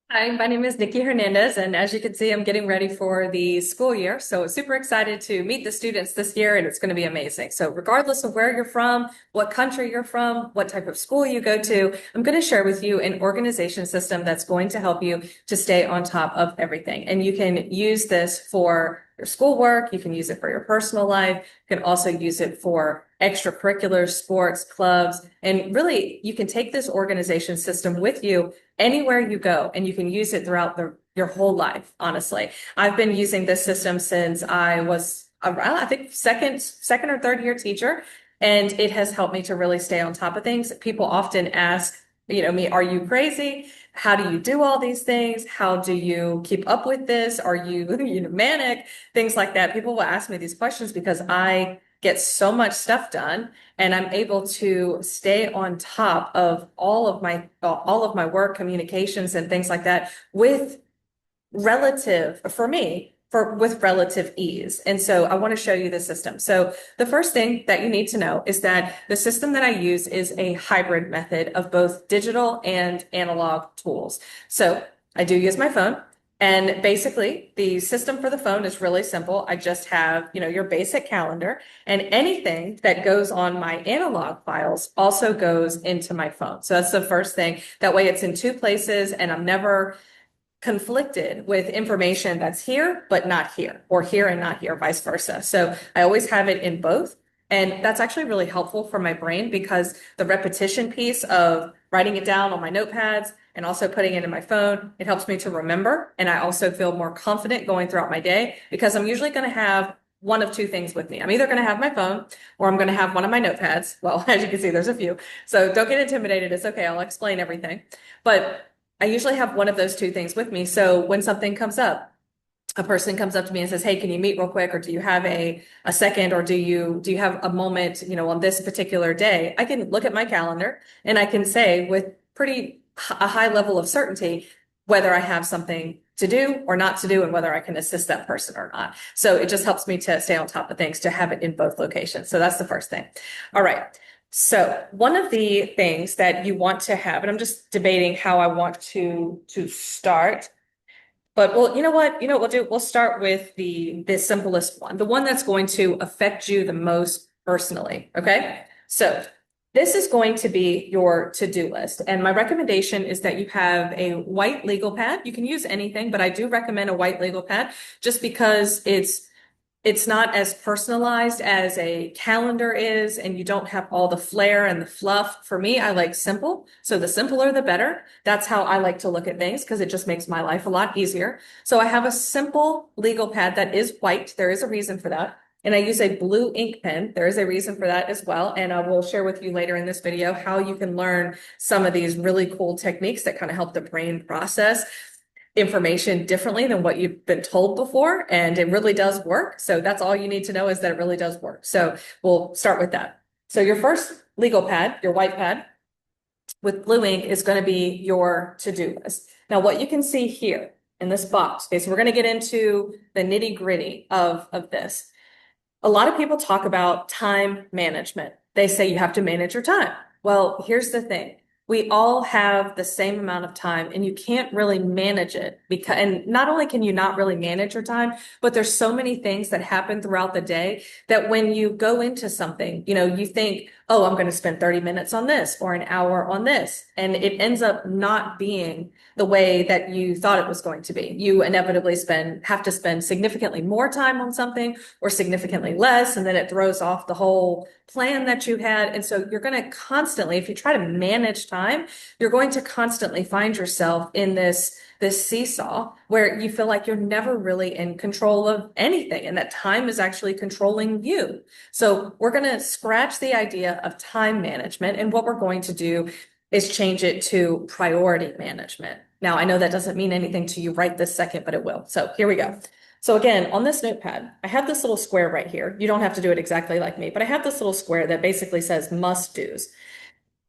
Hi, my name is Nikki Hernandez, and as you can see, I'm getting ready for the school year. So super excited to meet the students this year, and it's going to be amazing. So regardless of where you're from, what country you're from, what type of school you go to, I'm going to share with you an organization system that's going to help you to stay on top of everything. And you can use this for your schoolwork, you can use it for your personal life, you can also use it for extracurriculars, sports, clubs, and really you can take this organization system with you anywhere you go, and you can use it throughout your whole life, honestly. I've been using this system since I was around, I think second or third year teacher, and it has helped me to really stay on top of things. People often ask, me, are you crazy? How do you do all these things? How do you keep up with this? Are you, manic? Things like that. People will ask me these questions because I get so much stuff done and I'm able to stay on top of all of my work, communications, and things like that with with relative ease. And so I want to show you the system. So the first thing that you need to know is that the system that I use is a hybrid method of both digital and analog tools. So I do use my phone. And basically, the system for the phone is really simple. I just have, your basic calendar, and anything that goes on my analog files also goes into my phone. So that's the first thing. That way it's in two places and I'm never conflicted with information that's here, but not here, or here and not here, vice versa. So I always have it in both. And that's actually really helpful for my brain because the repetition piece of writing it down on my notepads and also putting it in my phone, it helps me to remember. And I also feel more confident going throughout my day because I'm usually going to have one of two things with me. I'm either going to have my phone or I'm going to have one of my notepads. Well, as you can see, there's a few. So don't get intimidated. It's okay. I'll explain everything. But I usually have one of those two things with me. So when something comes up, a person comes up to me and says, "Hey, can you meet real quick? Or do you have a second? Or do you have a moment, on this particular day?" I can look at my calendar and I can say with a high level of certainty whether I have something to do or not to do and whether I can assist that person or not. So it just helps me to stay on top of things, to have it in both locations. So that's the first thing. All right. So one of the things that you want to have, and I'm just debating how I want to start, but well, you know what? You know what we'll do? We'll start with the simplest one, the one that's going to affect you the most personally. Okay. So this is going to be your to-do list. And my recommendation is that you have a white legal pad. You can use anything, but I do recommend a white legal pad just because it's not as personalized as a calendar is, and you don't have all the flair and the fluff. For me, I like simple. So the simpler, the better. That's how I like to look at things because it just makes my life a lot easier. So I have a simple legal pad that is white. There is a reason for that. And I use a blue ink pen. There is a reason for that as well. And I will share with you later in this video how you can learn some of these really cool techniques that kind of help the brain process information differently than what you've been told before. And it really does work. So that's all you need to know, is that it really does work. So we'll start with that. So your first legal pad, your white pad with blue ink, is going to be your to-do list. Now, what you can see here in this box, okay, so we're going to get into the nitty-gritty of this. A lot of people talk about time management. They say you have to manage your time. Well, here's the thing. We all have the same amount of time and you can't really manage it because, and not only can you not really manage your time, but there's so many things that happen throughout the day that when you go into something, you think, "Oh, I'm going to spend 30 minutes on this or an hour on this." And it ends up not being the way that you thought it was going to be. You inevitably have to spend significantly more time on something or significantly less, and then it throws off the whole plan that you had. And so you're going to constantly, if you try to manage time, you're going to constantly find yourself in this seesaw where you feel like you're never really in control of anything and that time is actually controlling you. So we're going to scratch the idea of time management, and what we're going to do is change it to priority management. Now, I know that doesn't mean anything to you right this second, but it will. So here we go. So again, on this notepad, I have this little square right here. You don't have to do it exactly like me, but I have this little square that basically says must do's.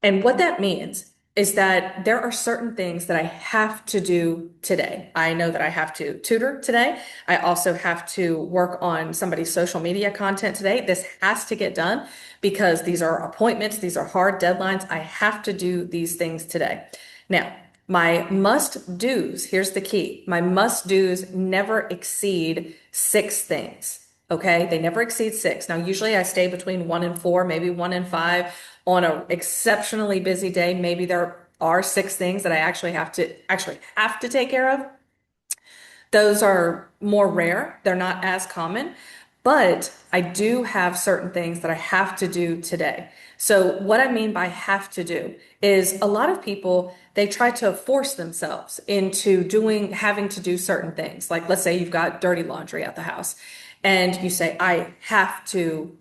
And what that means is that there are certain things that I have to do today. I know that I have to tutor today. I also have to work on somebody's social media content today. This has to get done because these are appointments. These are hard deadlines. I have to do these things today. Now, My must do's, here's the key. My must do's never exceed 6 things. Okay. They never exceed 6. Now, usually I stay between 1 and 4, maybe 1 and 5. On an exceptionally busy day, maybe there are 6 things that I actually have to take care of. Those are more rare. They're not as common, but I do have certain things that I have to do today. So what I mean by have to do is a lot of people, they try to force themselves into having to do certain things. Like let's say you've got dirty laundry at the house and you say, I have to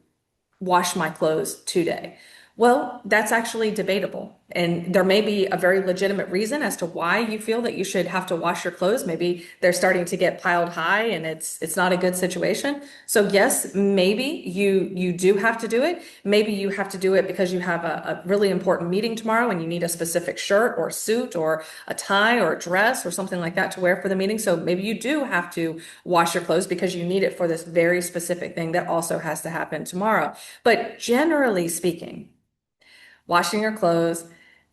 wash my clothes today. Well, that's actually debatable. And there may be a very legitimate reason as to why you feel that you should have to wash your clothes. Maybe they're starting to get piled high and it's not a good situation. So yes, maybe you do have to do it. Maybe you have to do it because you have a really important meeting tomorrow and you need a specific shirt or suit or a tie or a dress or something like that to wear for the meeting. So maybe you do have to wash your clothes because you need it for this very specific thing that also has to happen tomorrow. But generally speaking, washing your clothes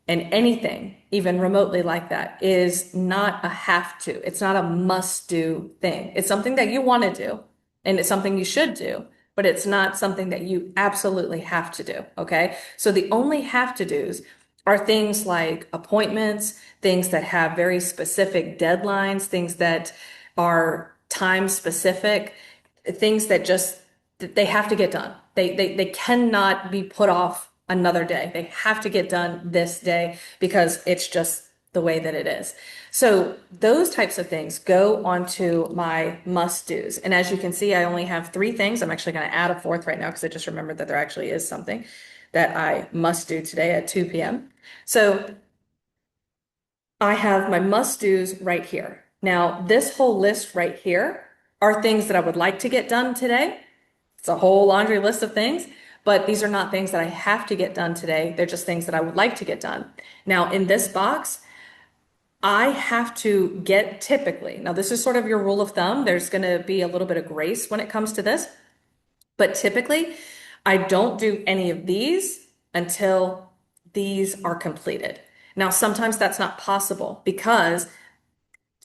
and anything, even remotely like that, is not a have to. It's not a must do thing. It's something that you want to do and it's something you should do, but it's not something that you absolutely have to do. Okay. So the only have to do's are things like appointments, things that have very specific deadlines, things that are time specific, things that just they have to get done. They cannot be put off another day. They have to get done this day because it's just the way that it is. So those types of things go onto my must do's. And as you can see, I only have 3 things. I'm actually going to add a fourth right now because I just remembered that there actually is something that I must do today at 2 p.m. So I have my must do's right here. Now, this whole list right here are things that I would like to get done today. It's a whole laundry list of things, but these are not things that I have to get done today. They're just things that I would like to get done. Now, in this box, I have to get typically, now this is sort of your rule of thumb. There's going to be a little bit of grace when it comes to this, but typically I don't do any of these until these are completed. Now, sometimes that's not possible because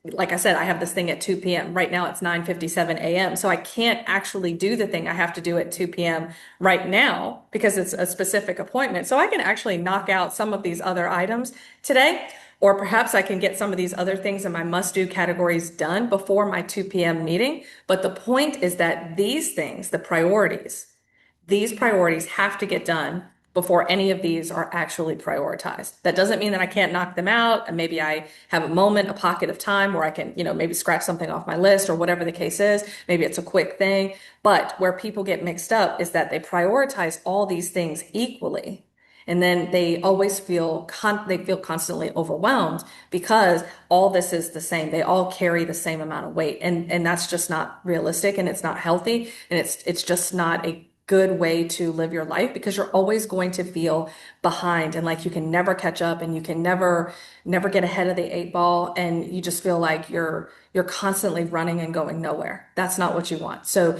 like I said, I have this thing at 2 p.m. Right now it's 9:57 a.m. So I can't actually do the thing I have to do at 2 p.m. right now because it's a specific appointment. So I can actually knock out some of these other items today, or perhaps I can get some of these other things in my must do categories done before my 2 p.m. meeting. But the point is that these things, these priorities have to get done before any of these are actually prioritized. That doesn't mean that I can't knock them out. And maybe I have a moment, a pocket of time where I can, maybe scratch something off my list or whatever the case is. Maybe it's a quick thing. But where people get mixed up is that they prioritize all these things equally. And then they always they feel constantly overwhelmed because all this is the same. They all carry the same amount of weight. And that's just not realistic and it's not healthy. And it's just not a good way to live your life because you're always going to feel behind and like you can never catch up and you can never get ahead of the 8 ball and you just feel like you're constantly running and going nowhere. That's not what you want. So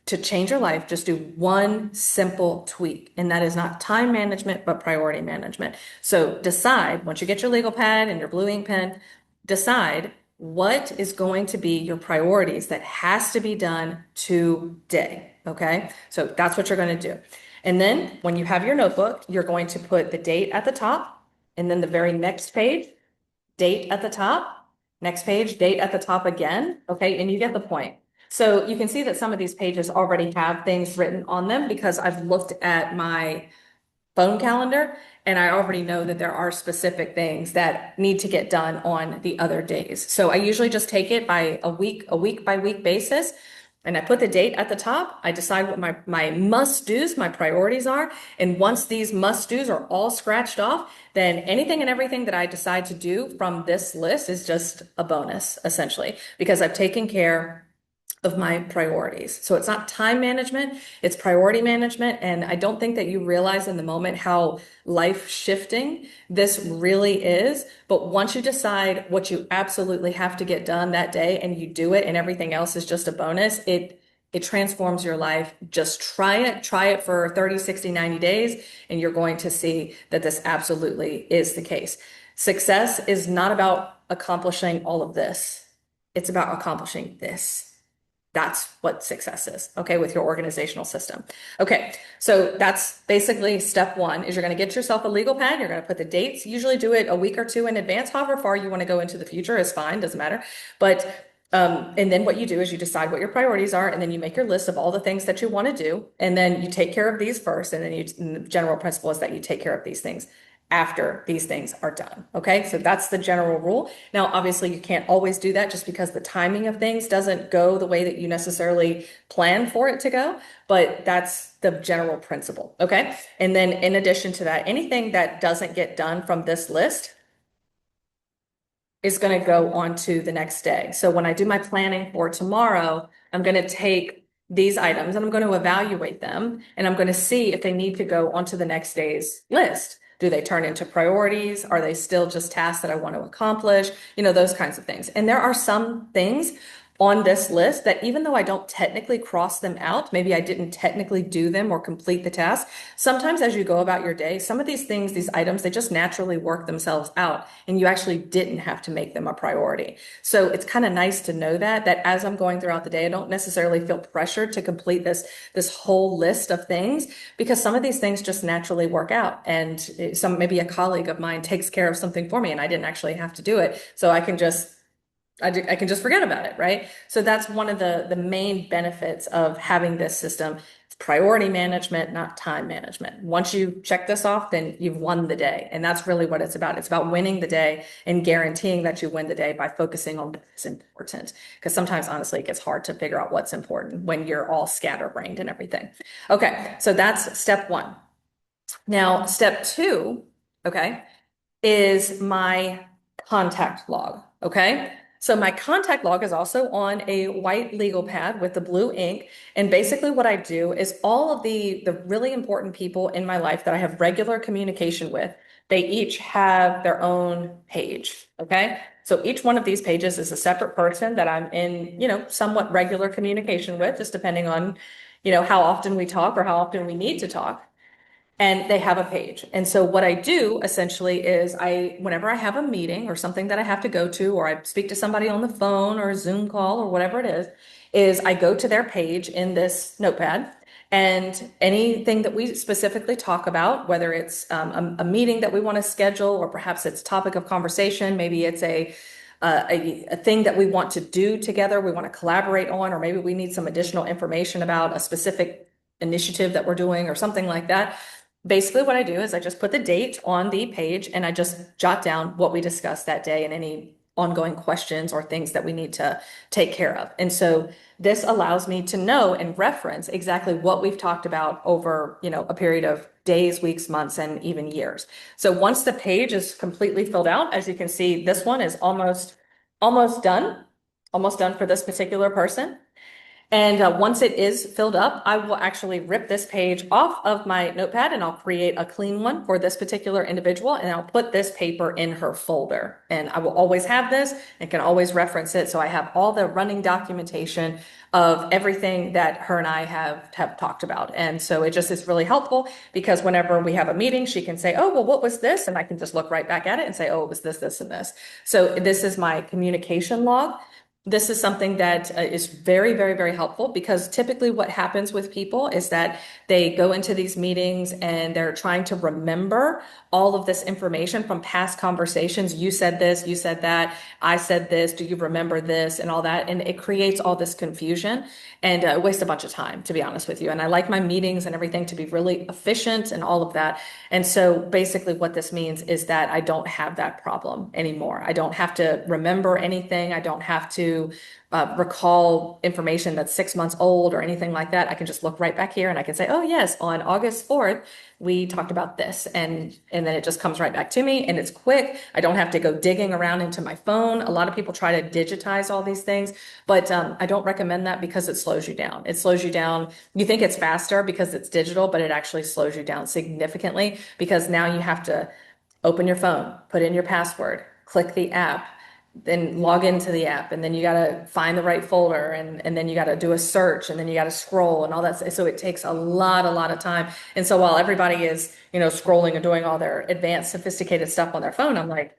to change your life, just do one simple tweak, and that is not time management, but priority management. So decide, once you get your legal pad and your blue ink pen, decide what is going to be your priorities that has to be done today. Okay. So that's what you're going to do. And then when you have your notebook, you're going to put the date at the top and then the very next page, date at the top, next page, date at the top again. Okay. And you get the point. So you can see that some of these pages already have things written on them because I've looked at my phone calendar and I already know that there are specific things that need to get done on the other days. So I usually just take it by a week by week basis. And I put the date at the top. I decide what my must-dos, my priorities are. And once these must-dos are all scratched off, then anything and everything that I decide to do from this list is just a bonus, essentially, because I've taken care of my priorities. So it's not time management, it's priority management. And I don't think that you realize in the moment how life shifting this really is. But once you decide what you absolutely have to get done that day and you do it and everything else is just a bonus, it transforms your life. Just try it for 30, 60, 90 days, and you're going to see that this absolutely is the case. Success is not about accomplishing all of this. It's about accomplishing this. That's what success is, okay, with your organizational system. Okay, so that's basically step one is you're going to get yourself a legal pad. You're going to put the dates. Usually do it a week or two in advance. However far you want to go into the future is fine, doesn't matter. But and then what you do is you decide what your priorities are, and then you make your list of all the things that you want to do, and then you take care of these first, and then the general principle is that you take care of these things after these things are done. Okay, so that's the general rule. Now, obviously, you can't always do that just because the timing of things doesn't go the way that you necessarily plan for it to go, but that's the general principle. Okay, and then in addition to that, anything that doesn't get done from this list is going to go on to the next day. So when I do my planning for tomorrow, I'm going to take these items and I'm going to evaluate them and I'm going to see if they need to go onto the next day's list. Do they turn into priorities? Are they still just tasks that I want to accomplish? You know, those kinds of things. And there are some things on this list that even though I don't technically cross them out, maybe I didn't technically do them or complete the task. Sometimes as you go about your day, some of these things, these items, they just naturally work themselves out and you actually didn't have to make them a priority. So it's kind of nice to know that as I'm going throughout the day, I don't necessarily feel pressured to complete this whole list of things because some of these things just naturally work out. And maybe a colleague of mine takes care of something for me and I didn't actually have to do it. So I can just forget about it, right? So that's one of the main benefits of having this system. It's priority management, not time management. Once you check this off, then you've won the day. And that's really what it's about. It's about winning the day and guaranteeing that you win the day by focusing on what's important. Because sometimes, honestly, it gets hard to figure out what's important when you're all scatterbrained and everything. Okay, so that's step one. Now, step two, okay, is my contact log. Okay. So my contact log is also on a white legal pad with the blue ink. And basically what I do is all of the really important people in my life that I have regular communication with, they each have their own page. Okay. So each one of these pages is a separate person that I'm in, somewhat regular communication with, just depending on, how often we talk or how often we need to talk. And they have a page. And so what I do essentially is whenever I have a meeting or something that I have to go to, or I speak to somebody on the phone or a Zoom call or whatever it is I go to their page in this notepad and anything that we specifically talk about, whether it's a meeting that we want to schedule, or perhaps it's topic of conversation, maybe it's a thing that we want to do together, we want to collaborate on, or maybe we need some additional information about a specific initiative that we're doing or something like that. Basically, what I do is I just put the date on the page and I just jot down what we discussed that day and any ongoing questions or things that we need to take care of. And so this allows me to know and reference exactly what we've talked about over, a period of days, weeks, months, and even years. So once the page is completely filled out, as you can see, this one is almost done for this particular person. And once it is filled up, I will actually rip this page off of my notepad and I'll create a clean one for this particular individual. And I'll put this paper in her folder. And I will always have this and can always reference it. So I have all the running documentation of everything that her and I have talked about. And so it just is really helpful because whenever we have a meeting, she can say, oh, well, what was this? And I can just look right back at it and say, oh, it was this, this, and this. So this is my communication log. This is something that is very, very, very helpful because typically what happens with people is that they go into these meetings and they're trying to remember all of this information from past conversations. You said this, you said that, I said this, do you remember this and all that? And it creates all this confusion and waste a bunch of time, to be honest with you. And I like my meetings and everything to be really efficient and all of that. And so basically what this means is that I don't have that problem anymore. I don't have to remember anything. I don't have to recall information that's 6 months old or anything like that. I can just look right back here and I can say, oh yes, on August 4th, we talked about this. And then it just comes right back to me and it's quick. I don't have to go digging around into my phone. A lot of people try to digitize all these things, but I don't recommend that because it slows you down. It slows you down. You think it's faster because it's digital, but it actually slows you down significantly because now you have to open your phone, put in your password, click the app, then log into the app, and then you got to find the right folder, and then you got to do a search, and then you got to scroll and all that. So it takes a lot of time. And so while everybody is, scrolling and doing all their advanced, sophisticated stuff on their phone, I'm like,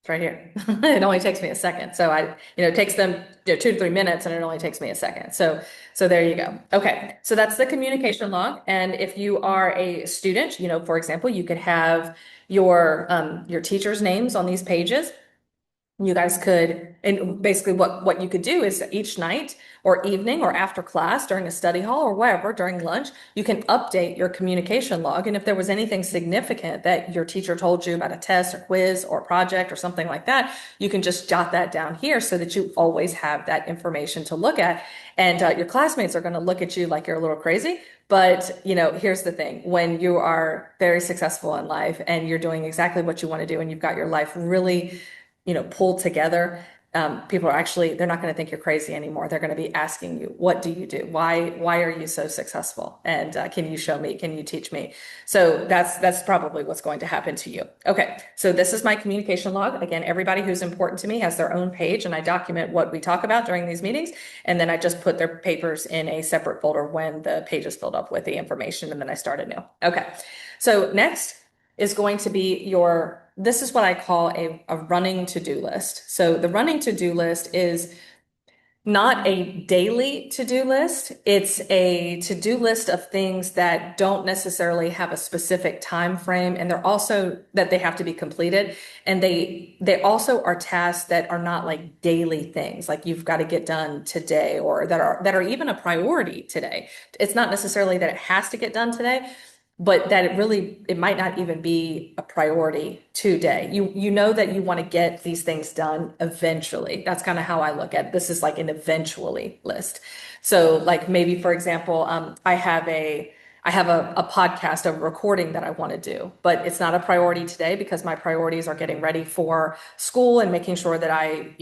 It's right here. It only takes me a second. So it takes them 2 to 3 minutes and it only takes me a second. So there you go. Okay. So that's the communication log. And if you are a student, for example, you could have your teacher's names on these pages. You guys could, and basically what you could do is each night or evening or after class during a study hall or wherever during lunch, you can update your communication log. And if there was anything significant that your teacher told you about a test or quiz or project or something like that, you can just jot that down here so that you always have that information to look at. And your classmates are going to look at you like you're a little crazy. But, here's the thing. When you are very successful in life and you're doing exactly what you want to do and you've got your life really pulled together, people are actually, they're not going to think you're crazy anymore. They're going to be asking you, what do you do? Why are you so successful? And can you show me? Can you teach me? So that's probably what's going to happen to you. Okay. So this is my communication log. Again, everybody who's important to me has their own page and I document what we talk about during these meetings. And then I just put their papers in a separate folder when the page is filled up with the information and then I start anew. Okay. So next is going to be this is what I call a running to-do list. So the running to-do list is not a daily to-do list. It's a to-do list of things that don't necessarily have a specific time frame, and they're also that they have to be completed. And they also are tasks that are not like daily things, like you've got to get done today, or that are even a priority today. It's not necessarily that it has to get done today, but that it might not even be a priority today. You know that you want to get these things done eventually. That's kind of how I look at it. This is like an eventually list. So like maybe, for example, I have a podcast, a recording that I want to do, but it's not a priority today because my priorities are getting ready for school and making sure that I,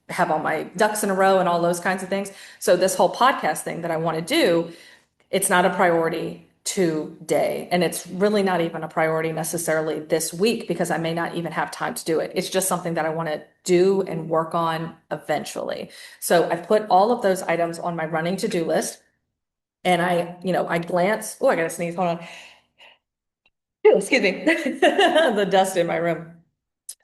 have all my ducks in a row and all those kinds of things. So this whole podcast thing that I want to do, it's not a priority today. And it's really not even a priority necessarily this week because I may not even have time to do it. It's just something that I want to do and work on eventually. So I put all of those items on my running to-do list and I glance. Oh, I gotta sneeze. Hold on. Ew, excuse me. The dust in my room.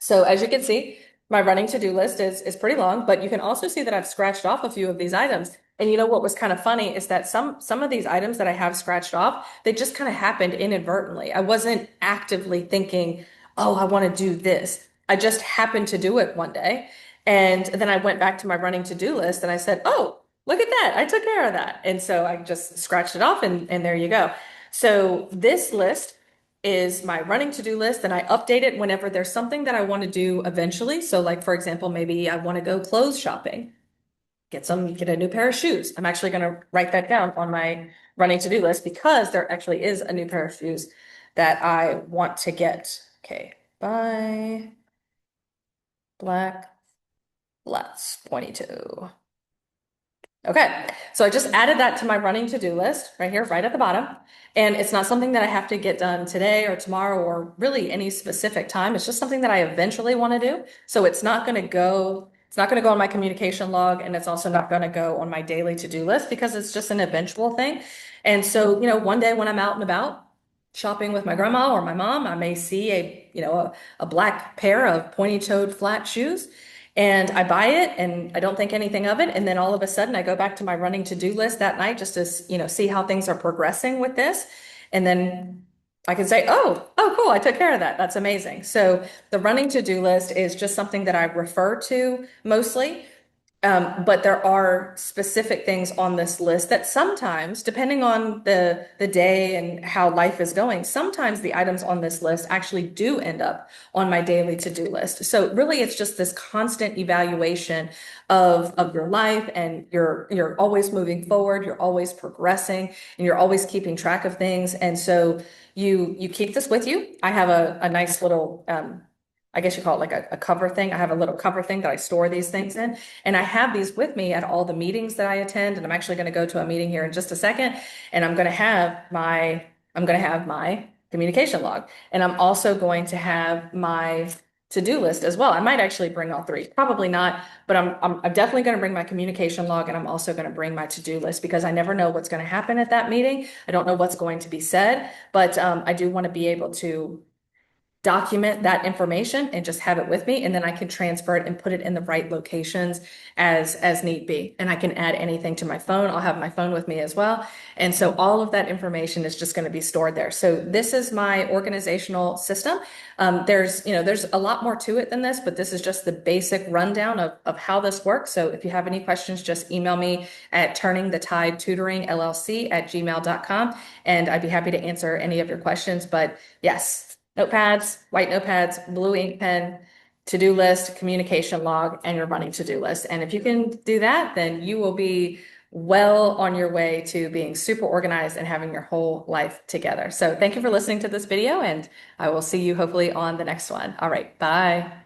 So as you can see, my running to-do list is pretty long, but you can also see that I've scratched off a few of these items. And what was kind of funny is that some of these items that I have scratched off, they just kind of happened inadvertently. I wasn't actively thinking, oh, I want to do this. I just happened to do it one day. And then I went back to my running to-do list and I said, oh, look at that. I took care of that. And so I just scratched it off and there you go. So this list is my running to-do list and I update it whenever there's something that I want to do eventually. So like, for example, maybe I want to go clothes shopping, get a new pair of shoes. I'm actually going to write that down on my running to-do list because there actually is a new pair of shoes that I want to get. Okay. Buy black flats, pointy toe. Okay, so I just added that to my running to-do list right here, right at the bottom. And it's not something that I have to get done today or tomorrow or really any specific time. It's just something that I eventually want to do. So it's not going to go on my communication log, and it's also not going to go on my daily to-do list because it's just an eventual thing. And so, one day when I'm out and about shopping with my grandma or my mom, I may see a black pair of pointy-toed flat shoes. And I buy it and I don't think anything of it. And then all of a sudden I go back to my running to-do list that night just to, see how things are progressing with this. And then I can say, oh, cool. I took care of that. That's amazing. So the running to-do list is just something that I refer to mostly. But there are specific things on this list that sometimes, depending on the day and how life is going, sometimes the items on this list actually do end up on my daily to-do list. So really, it's just this constant evaluation of your life, and you're always moving forward, you're always progressing, and you're always keeping track of things. And so you keep this with you. I have a nice little I guess you call it like a cover thing. I have a little cover thing that I store these things in. And I have these with me at all the meetings that I attend. And I'm actually going to go to a meeting here in just a second. And I'm going to have my communication log. And I'm also going to have my to-do list as well. I might actually bring all three. Probably not, but I'm definitely going to bring my communication log, and I'm also going to bring my to-do list because I never know what's going to happen at that meeting. I don't know what's going to be said, but I do want to be able to document that information and just have it with me, and then I can transfer it and put it in the right locations as need be. And I can add anything to my phone. I'll have my phone with me as well. And so all of that information is just going to be stored there. So this is my organizational system. There's a lot more to it than this, but this is just the basic rundown of how this works. So if you have any questions, just email me at turningthetidetutoringllc@gmail.com, and I'd be happy to answer any of your questions. But yes, notepads, white notepads, blue ink pen, to-do list, communication log, and your running to-do list. And if you can do that, then you will be well on your way to being super organized and having your whole life together. So thank you for listening to this video, and I will see you hopefully on the next one. All right, bye.